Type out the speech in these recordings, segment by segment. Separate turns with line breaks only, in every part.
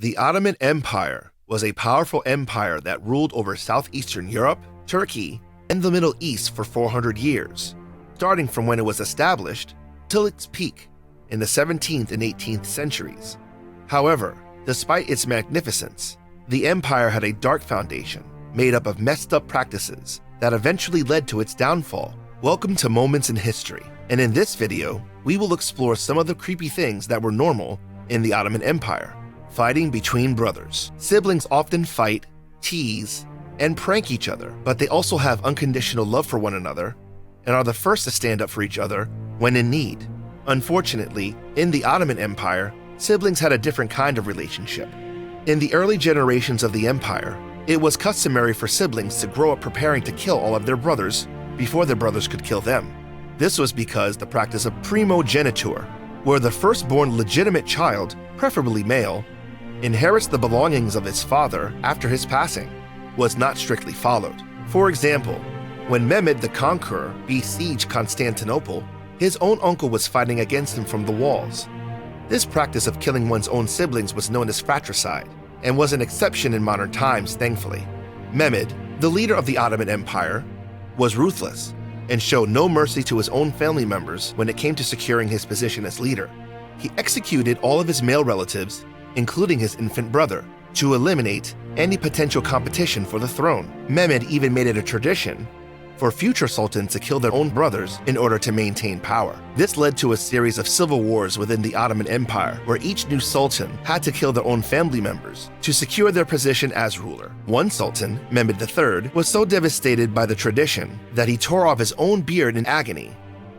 The Ottoman Empire was a powerful empire that ruled over southeastern Europe, Turkey, and the Middle East for 400 years, starting from when it was established till its peak in the 17th and 18th centuries. However, despite its magnificence, the empire had a dark foundation made up of messed up practices that eventually led to its downfall. Welcome to Moments in History, and in this video, we will explore some of the creepy things that were normal in the Ottoman Empire. Fighting between brothers. Siblings often fight, tease, and prank each other, but they also have unconditional love for one another and are the first to stand up for each other when in need. Unfortunately, in the Ottoman Empire, siblings had a different kind of relationship. In the early generations of the empire, it was customary for siblings to grow up preparing to kill all of their brothers before their brothers could kill them. This was because the practice of primogeniture, where the firstborn legitimate child, preferably male, inherits the belongings of his father after his passing, was not strictly followed. For example, when Mehmed the Conqueror besieged Constantinople, his own uncle was fighting against him from the walls. This practice of killing one's own siblings was known as fratricide, and was an exception in modern times, thankfully. Mehmed, the leader of the Ottoman Empire, was ruthless and showed no mercy to his own family members when it came to securing his position as leader. He executed all of his male relatives, including his infant brother, to eliminate any potential competition for the throne. Mehmed even made it a tradition for future sultans to kill their own brothers in order to maintain power. This led to a series of civil wars within the Ottoman Empire, where each new sultan had to kill their own family members to secure their position as ruler. One sultan, Mehmed III, was so devastated by the tradition that he tore off his own beard in agony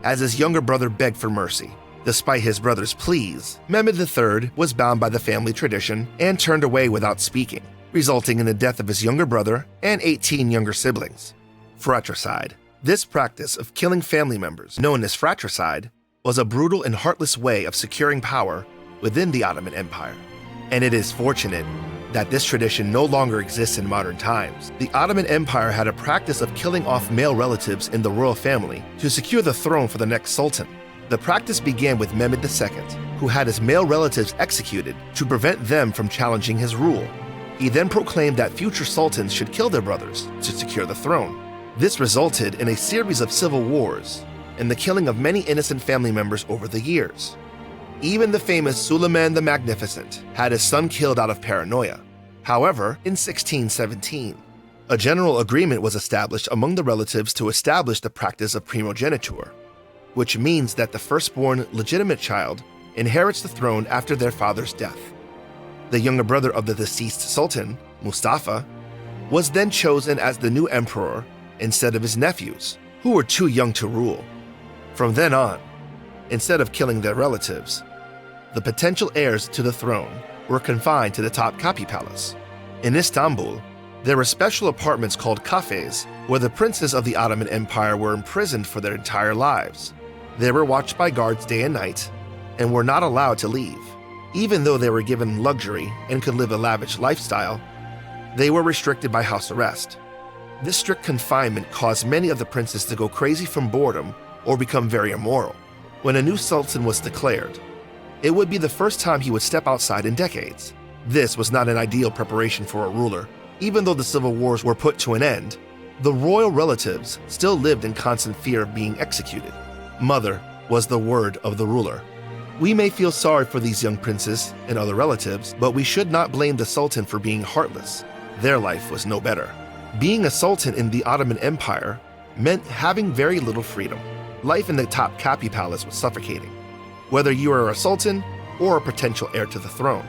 as his younger brother begged for mercy. Despite his brother's pleas, Mehmed III was bound by the family tradition and turned away without speaking, resulting in the death of his younger brother and 18 younger siblings. Fratricide. This practice of killing family members, known as fratricide, was a brutal and heartless way of securing power within the Ottoman Empire. And it is fortunate that this tradition no longer exists in modern times. The Ottoman Empire had a practice of killing off male relatives in the royal family to secure the throne for the next sultan. The practice began with Mehmed II, who had his male relatives executed to prevent them from challenging his rule. He then proclaimed that future sultans should kill their brothers to secure the throne. This resulted in a series of civil wars and the killing of many innocent family members over the years. Even the famous Suleiman the Magnificent had his son killed out of paranoia. However, in 1617, a general agreement was established among the relatives to establish the practice of primogeniture, which means that the firstborn legitimate child inherits the throne after their father's death. The younger brother of the deceased sultan, Mustafa, was then chosen as the new emperor instead of his nephews, who were too young to rule. From then on, instead of killing their relatives, the potential heirs to the throne were confined to the Topkapi Palace. In Istanbul, there were special apartments called cafes where the princes of the Ottoman Empire were imprisoned for their entire lives. They were watched by guards day and night and were not allowed to leave. Even though they were given luxury and could live a lavish lifestyle, they were restricted by house arrest. This strict confinement caused many of the princes to go crazy from boredom or become very immoral. When a new sultan was declared, it would be the first time he would step outside in decades. This was not an ideal preparation for a ruler. Even though the civil wars were put to an end, the royal relatives still lived in constant fear of being executed. Mother was the word of the ruler. We may feel sorry for these young princes and other relatives, but we should not blame the sultan for being heartless. Their life was no better. Being a sultan in the Ottoman Empire meant having very little freedom. Life in the Topkapi Palace was suffocating, whether you were a sultan or a potential heir to the throne.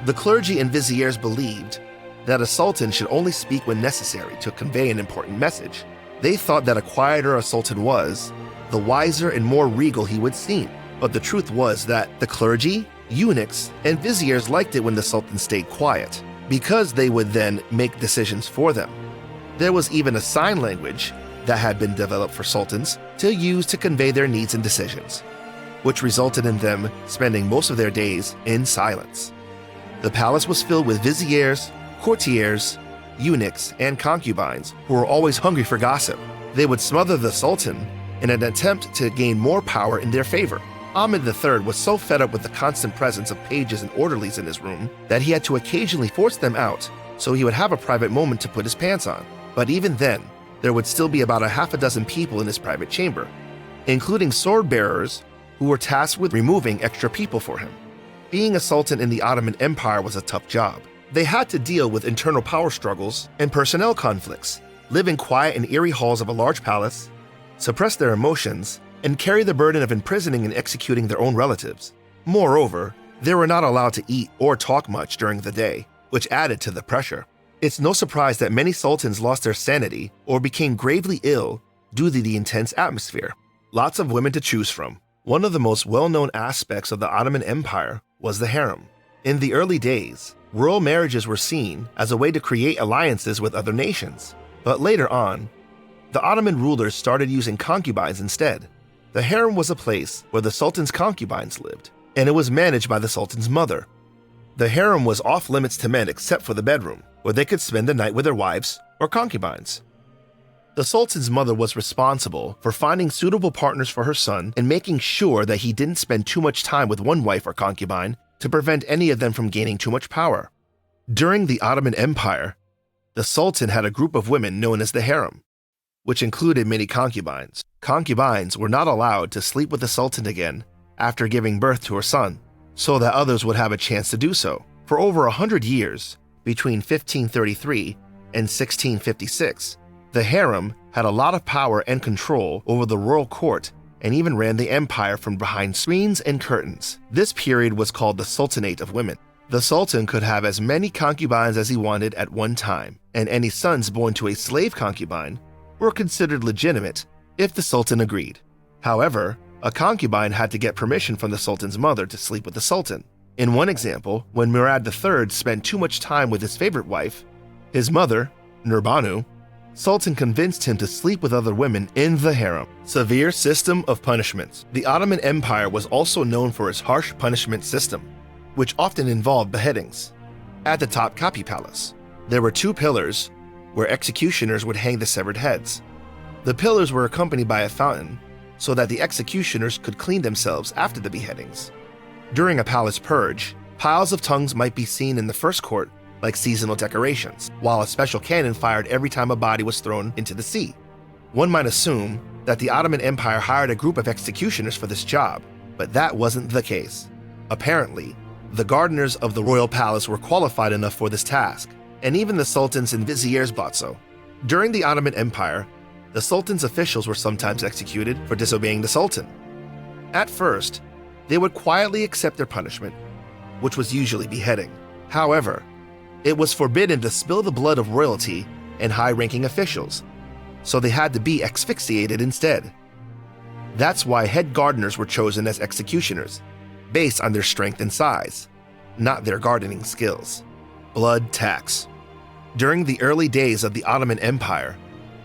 The clergy and viziers believed that a sultan should only speak when necessary to convey an important message. They thought that the quieter a sultan was, the wiser and more regal he would seem. But the truth was that the clergy, eunuchs, and viziers liked it when the sultan stayed quiet, because they would then make decisions for them. There was even a sign language that had been developed for sultans to use to convey their needs and decisions, which resulted in them spending most of their days in silence. The palace was filled with viziers, courtiers, eunuchs, and concubines who were always hungry for gossip. They would smother the sultan in an attempt to gain more power in their favor. Ahmed III was so fed up with the constant presence of pages and orderlies in his room that he had to occasionally force them out so he would have a private moment to put his pants on. But even then, there would still be about a half a dozen people in his private chamber, including sword bearers who were tasked with removing extra people for him. Being a sultan in the Ottoman Empire was a tough job. They had to deal with internal power struggles and personnel conflicts, live in quiet and eerie halls of a large palace, suppress their emotions, and carry the burden of imprisoning and executing their own relatives. Moreover, they were not allowed to eat or talk much during the day, which added to the pressure. It's no surprise that many sultans lost their sanity or became gravely ill due to the intense atmosphere. Lots of women to choose from. One of the most well-known aspects of the Ottoman Empire was the harem. In the early days, royal marriages were seen as a way to create alliances with other nations. But later on, the Ottoman rulers started using concubines instead. The harem was a place where the sultan's concubines lived, and it was managed by the sultan's mother. The harem was off limits to men except for the bedroom, where they could spend the night with their wives or concubines. The sultan's mother was responsible for finding suitable partners for her son and making sure that he didn't spend too much time with one wife or concubine to prevent any of them from gaining too much power. During the Ottoman Empire, the sultan had a group of women known as the harem, which included many concubines. Concubines were not allowed to sleep with the sultan again after giving birth to her son, so that others would have a chance to do so. For over 100 years, between 1533 and 1656, the harem had a lot of power and control over the royal court and even ran the empire from behind screens and curtains. This period was called the Sultanate of Women. The sultan could have as many concubines as he wanted at one time, and any sons born to a slave concubine were considered legitimate if the sultan agreed. However, a concubine had to get permission from the sultan's mother to sleep with the sultan. In one example, when Murad III spent too much time with his favorite wife, his mother, Nurbanu, Sultan convinced him to sleep with other women in the harem. Severe system of punishments. The Ottoman Empire was also known for its harsh punishment system, which often involved beheadings. At the Topkapi Palace, there were 2 pillars where executioners would hang the severed heads. The pillars were accompanied by a fountain so that the executioners could clean themselves after the beheadings. During a palace purge, piles of tongues might be seen in the first court like seasonal decorations, while a special cannon fired every time a body was thrown into the sea. One might assume that the Ottoman Empire hired a group of executioners for this job, but that wasn't the case. Apparently, the gardeners of the royal palace were qualified enough for this task, and even the sultans and viziers thought so. During the Ottoman Empire, the sultan's officials were sometimes executed for disobeying the sultan. At first, they would quietly accept their punishment, which was usually beheading. However, it was forbidden to spill the blood of royalty and high-ranking officials, so they had to be asphyxiated instead. That's why head gardeners were chosen as executioners, based on their strength and size, not their gardening skills. Blood tax. During the early days of the Ottoman Empire,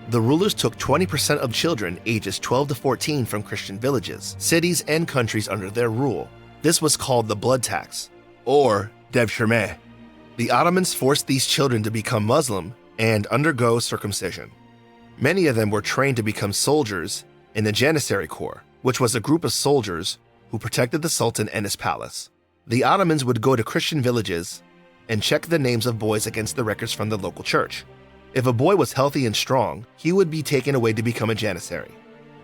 the rulers took 20% of children ages 12 to 14 from Christian villages, cities, and countries under their rule. This was called the blood tax, or devshirmeh. The Ottomans forced these children to become Muslim and undergo circumcision. Many of them were trained to become soldiers in the Janissary Corps, which was a group of soldiers who protected the Sultan and his palace. The Ottomans would go to Christian villages and check the names of boys against the records from the local church. If a boy was healthy and strong, he would be taken away to become a Janissary.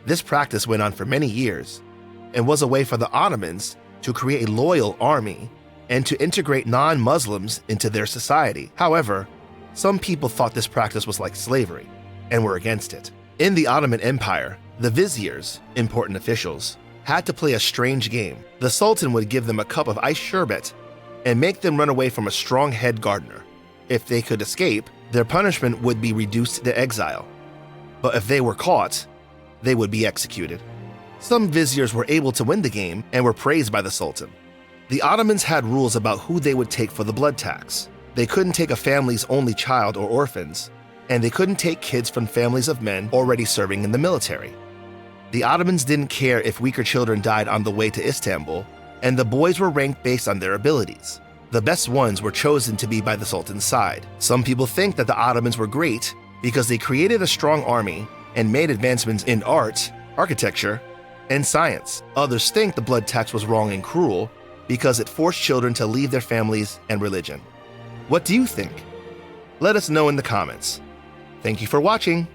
This practice went on for many years and was a way for the Ottomans to create a loyal army and to integrate non-Muslims into their society. However, some people thought this practice was like slavery and were against it. In the Ottoman Empire, the viziers, important officials, had to play a strange game. The Sultan would give them a cup of iced sherbet and make them run away from a strong head gardener. If they could escape, their punishment would be reduced to exile. But if they were caught, they would be executed. Some viziers were able to win the game and were praised by the Sultan. The Ottomans had rules about who they would take for the blood tax. They couldn't take a family's only child or orphans, and they couldn't take kids from families of men already serving in the military. The Ottomans didn't care if weaker children died on the way to Istanbul, and the boys were ranked based on their abilities. The best ones were chosen to be by the Sultan's side. Some people think that the Ottomans were great because they created a strong army and made advancements in art, architecture, In science, others think the blood tax was wrong and cruel because it forced children to leave their families and religion. What do you think? Let us know in the comments. Thank you for watching.